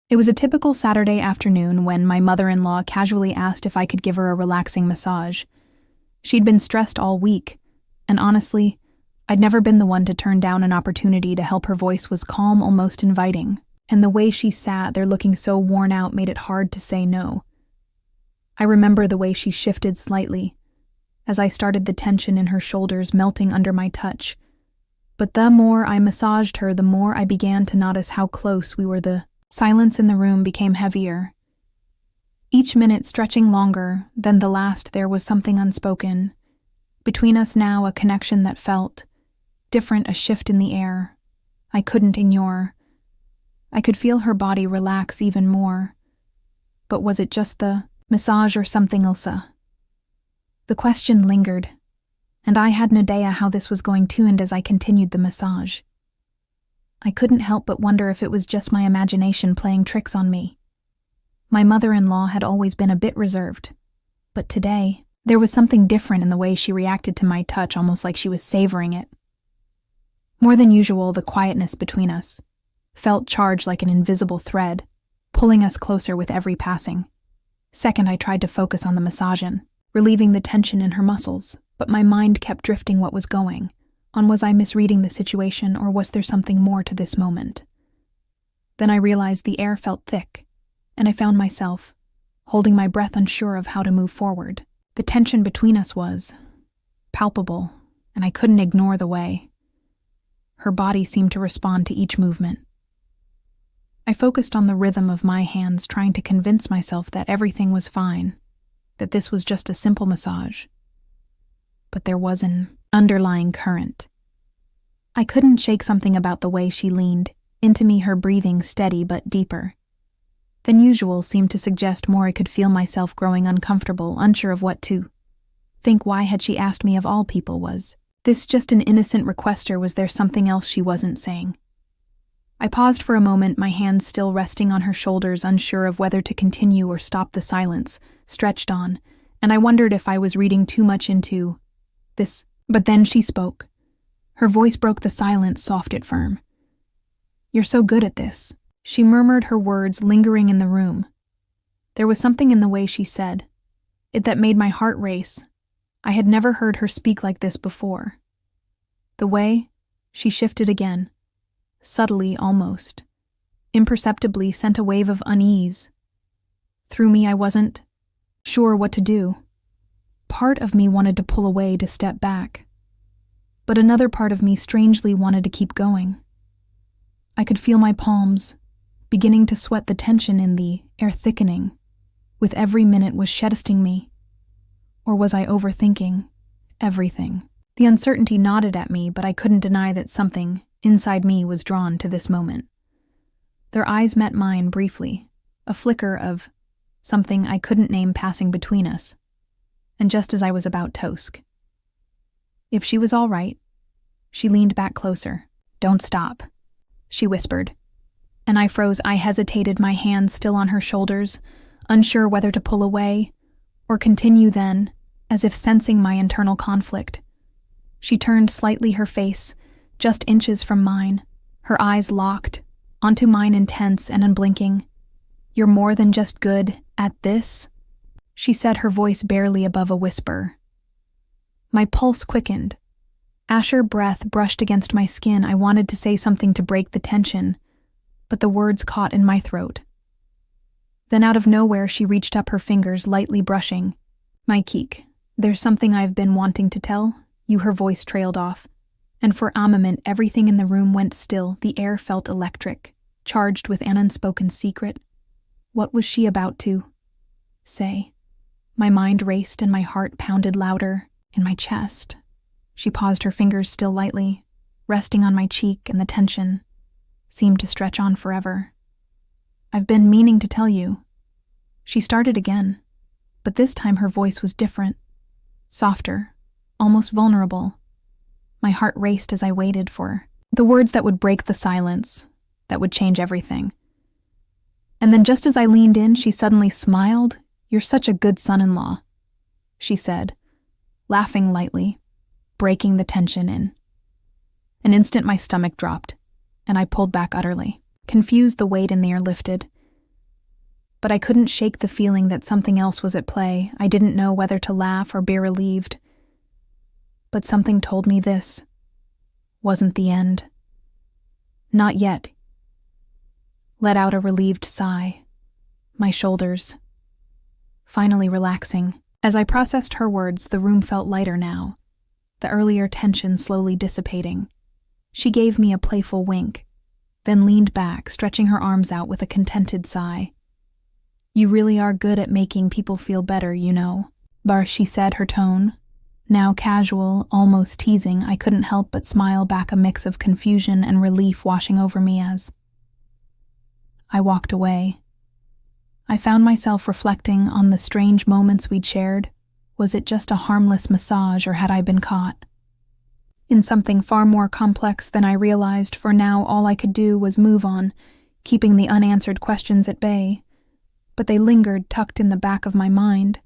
It was a typical Saturday afternoon when my mother-in-law casually asked if I could give her a relaxing massage. She'd been stressed all week, and honestly, I'd never been the one to turn down an opportunity to help. Her voice was calm, almost inviting, and the way she sat there looking so worn out made it hard to say no. I remember the way she shifted slightly, as I started the tension in her shoulders melting under my touch. But the more I massaged her, the more I began to notice how close we were. The silence in the room became heavier, each minute stretching longer than the last. There was something unspoken between us now, a connection that felt different, a shift in the air I couldn't ignore. I could feel her body relax even more. But was it just the massage or something else? The question lingered, and I had no idea how this was going to end as I continued the massage. I couldn't help but wonder if it was just my imagination playing tricks on me. My mother-in-law had always been a bit reserved, but today, there was something different in the way she reacted to my touch, almost like she was savoring it. More than usual, the quietness between us felt charged like an invisible thread, pulling us closer with every passing second. I tried to focus on the massaging, relieving the tension in her muscles, but my mind kept drifting. What was going on? Was I misreading the situation, or was there something more to this moment? Then I realized the air felt thick, and I found myself holding my breath, unsure of how to move forward. The tension between us was palpable, and I couldn't ignore the way her body seemed to respond to each movement. I focused on the rhythm of my hands, trying to convince myself that everything was fine, that this was just a simple massage. But there was an underlying current. I couldn't shake something about the way she leaned into me, her breathing steady but deeper than usual seemed to suggest more. I could feel myself growing uncomfortable, unsure of what to think. Why had she asked me of all people? Was this just an innocent request, or was there something else she wasn't saying? I paused for a moment, my hands still resting on her shoulders, unsure of whether to continue or stop. The silence stretched on, and I wondered if I was reading too much into this. But then she spoke. Her voice broke the silence, soft yet firm. "You're so good at this," she murmured, her words lingering in the room. There was something in the way she said it that made my heart race. I had never heard her speak like this before. The way she shifted again, subtly, almost imperceptibly, sent a wave of unease through me. I wasn't sure what to do. Part of me wanted to pull away, to step back, but another part of me strangely wanted to keep going. I could feel my palms beginning to sweat, the tension in the air thickening with every minute. Was shedding me, or was I overthinking everything? The uncertainty gnawed at me, but I couldn't deny that something inside me was drawn to this moment. Their eyes met mine briefly, a flicker of something I couldn't name passing between us, and just as I was about to ask if she was all right, she leaned back closer. "Don't stop," she whispered, and I froze. I hesitated, my hands still on her shoulders, unsure whether to pull away or continue. Then, as if sensing my internal conflict, she turned slightly, her face just inches from mine, her eyes locked onto mine, intense and unblinking. "You're more than just good at this," she said, her voice barely above a whisper. My pulse quickened. Asher breath brushed against my skin. I wanted to say something to break the tension, but the words caught in my throat. Then out of nowhere, she reached up, her fingers lightly brushing my cheek. "There's something I've been wanting to tell you," her voice trailed off, and for a moment everything in the room went still. The air felt electric, charged with an unspoken secret. What was she about to say? My mind raced and my heart pounded louder in my chest. She paused, her fingers still lightly resting on my cheek, and the tension seemed to stretch on forever. "I've been meaning to tell you," she started again, but this time her voice was different, softer, almost vulnerable. My heart raced as I waited for the words that would break the silence, that would change everything. And then just as I leaned in, she suddenly smiled. "You're such a good son-in-law," she said, laughing lightly, breaking the tension in. An instant my stomach dropped, and I pulled back utterly. Confused, the weight in the air lifted, but I couldn't shake the feeling that something else was at play. I didn't know whether to laugh or be relieved. But something told me this wasn't the end. Not yet. Let out a relieved sigh, my shoulders finally relaxing. As I processed her words, the room felt lighter now, the earlier tension slowly dissipating. She gave me a playful wink, then leaned back, stretching her arms out with a contented sigh. "You really are good at making people feel better, you know," she said, her tone now casual, almost teasing. I couldn't help but smile back, a mix of confusion and relief washing over me as I walked away. I found myself reflecting on the strange moments we'd shared. Was it just a harmless massage, or had I been caught in something far more complex than I realized? For now, all I could do was move on, keeping the unanswered questions at bay. But they lingered, tucked in the back of my mind,